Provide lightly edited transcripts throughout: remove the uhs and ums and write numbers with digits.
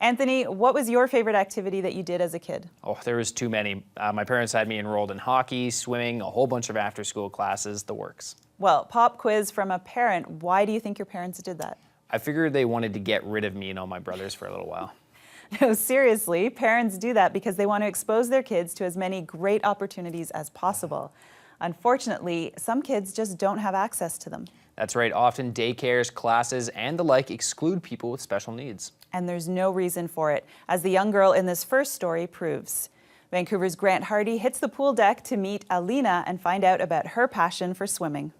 Anthony, what was your favorite activity that you did as a kid? Oh, there was too many. My parents had me enrolled in hockey, swimming, a whole bunch of after-school classes, the works. Well, pop quiz from a parent. Why do you think your parents did that? I figured they wanted to get rid of me and all my brothers for a little while. No, seriously, parents do that because they want to expose their kids to as many great opportunities as possible. Unfortunately, some kids just don't have access to them. That's right, often daycares, classes, and the like exclude people with special needs. And there's no reason for it, as the young girl in this first story proves. Vancouver's Grant Hardy hits the pool deck to meet Alina and find out about her passion for swimming.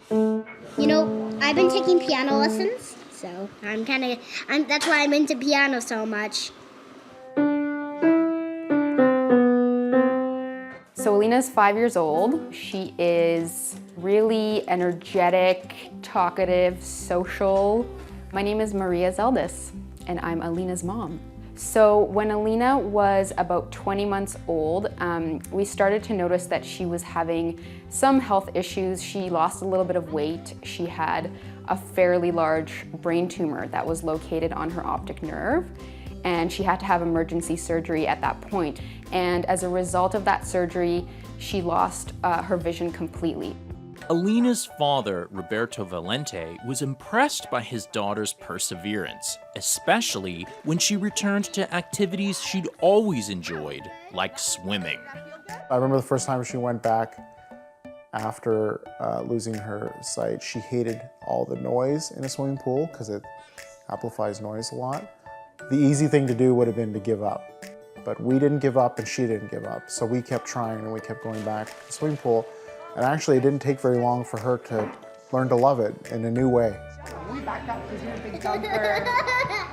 You know, I've been taking piano lessons, so that's why I'm into piano so much. So Alina's 5 years old. She is really energetic, talkative, social. My name is Maria Zeldis, and I'm Alina's mom. So when Alina was about 20 months old, we started to notice that she was having some health issues. She lost a little bit of weight. She had a fairly large brain tumor that was located on her optic nerve, and she had to have emergency surgery at that point. And as a result of that surgery, she lost her vision completely. Alina's father, Roberto Valente, was impressed by his daughter's perseverance, especially when she returned to activities she'd always enjoyed, like swimming. I remember the first time she went back after losing her sight. She hated all the noise in a swimming pool because it amplifies noise a lot. The easy thing to do would have been to give up, but we didn't give up and she didn't give up. So we kept trying and we kept going back to the swimming pool. And actually, it didn't take very long for her to learn to love it in a new way. We back up because you're a big jumper.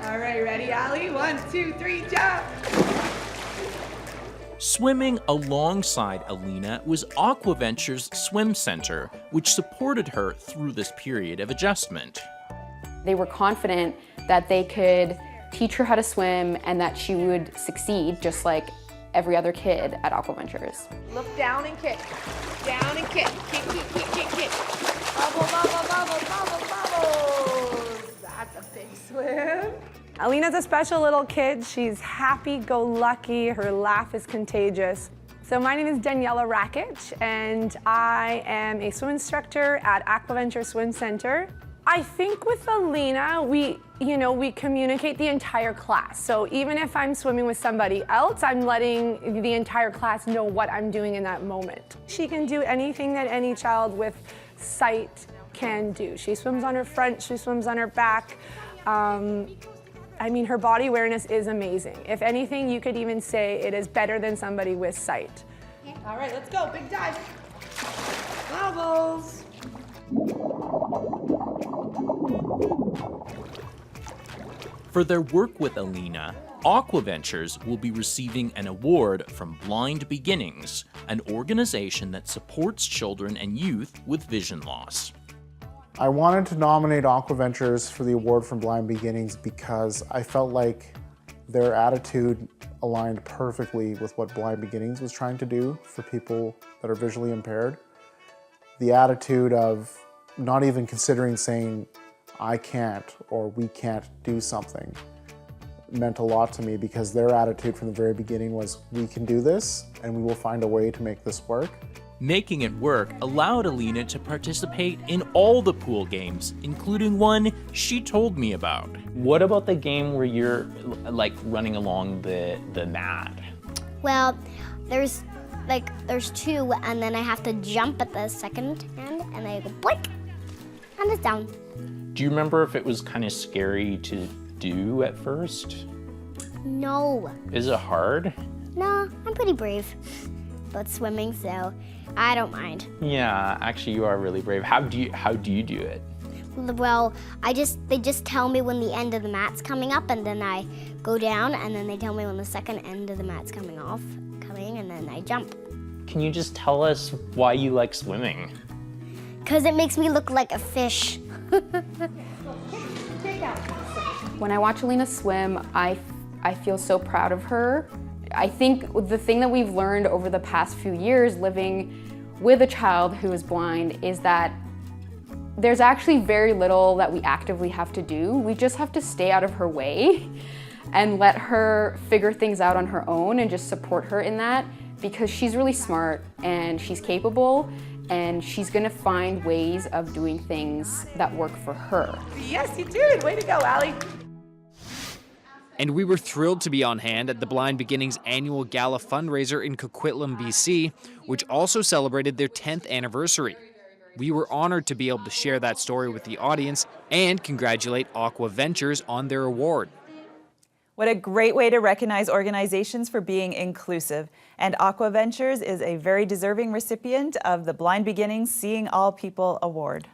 All right, ready, Ali? 1, 2, 3, jump! Swimming alongside Alina was Aquaventures Swim Centre, which supported her through this period of adjustment. They were confident that they could teach her how to swim and that she would succeed just like every other kid at Aquaventures. Look down and kick. Down and kick. Kick, kick, kick, kick, kick. Bubble, bubble, bubble, bubble, bubbles. That's a big swim. Alina's a special little kid. She's happy-go-lucky. Her laugh is contagious. So my name is Daniela Rakic, and I am a swim instructor at Aquaventures Swim Centre. I think with Alina, we communicate the entire class. So even if I'm swimming with somebody else, I'm letting the entire class know what I'm doing in that moment. She can do anything that any child with sight can do. She swims on her front, she swims on her back. Her body awareness is amazing. If anything, you could even say it is better than somebody with sight. All right, let's go. Big dive. Bubbles. For their work with Alina, Aquaventures will be receiving an award from Blind Beginnings, an organization that supports children and youth with vision loss. I wanted to nominate Aquaventures for the award from Blind Beginnings because I felt like their attitude aligned perfectly with what Blind Beginnings was trying to do for people that are visually impaired. The attitude of not even considering saying, I can't or we can't do something meant a lot to me because their attitude from the very beginning was, we can do this and we will find a way to make this work. Making it work allowed Alina to participate in all the pool games, including one she told me about. What about the game where you're like running along the mat? Well, there's two, and then I have to jump at the second end, and I go blink, and it's down. Do you remember if it was kind of scary to do at first? No. Is it hard? No, I'm pretty brave about swimming, so I don't mind. Yeah, actually you are really brave. How do you do it? Well, they just tell me when the end of the mat's coming up, and then I go down, and then they tell me when the second end of the mat's coming, and then I jump. Can you just tell us why you like swimming? Because it makes me look like a fish. When I watch Alina swim, I feel so proud of her. I think the thing that we've learned over the past few years living with a child who is blind is that there's actually very little that we actively have to do. We just have to stay out of her way. and let her figure things out on her own and just support her in that, because she's really smart and she's capable and she's gonna find ways of doing things that work for her. Yes, you did. Way to go, Allie. And we were thrilled to be on hand at the Blind Beginnings annual gala fundraiser in Coquitlam, BC, which also celebrated their 10th anniversary. We were honored to be able to share that story with the audience and congratulate Aquaventures on their award. What a great way to recognize organizations for being inclusive. And Aquaventures is a very deserving recipient of the Blind Beginnings Seeing All People Award.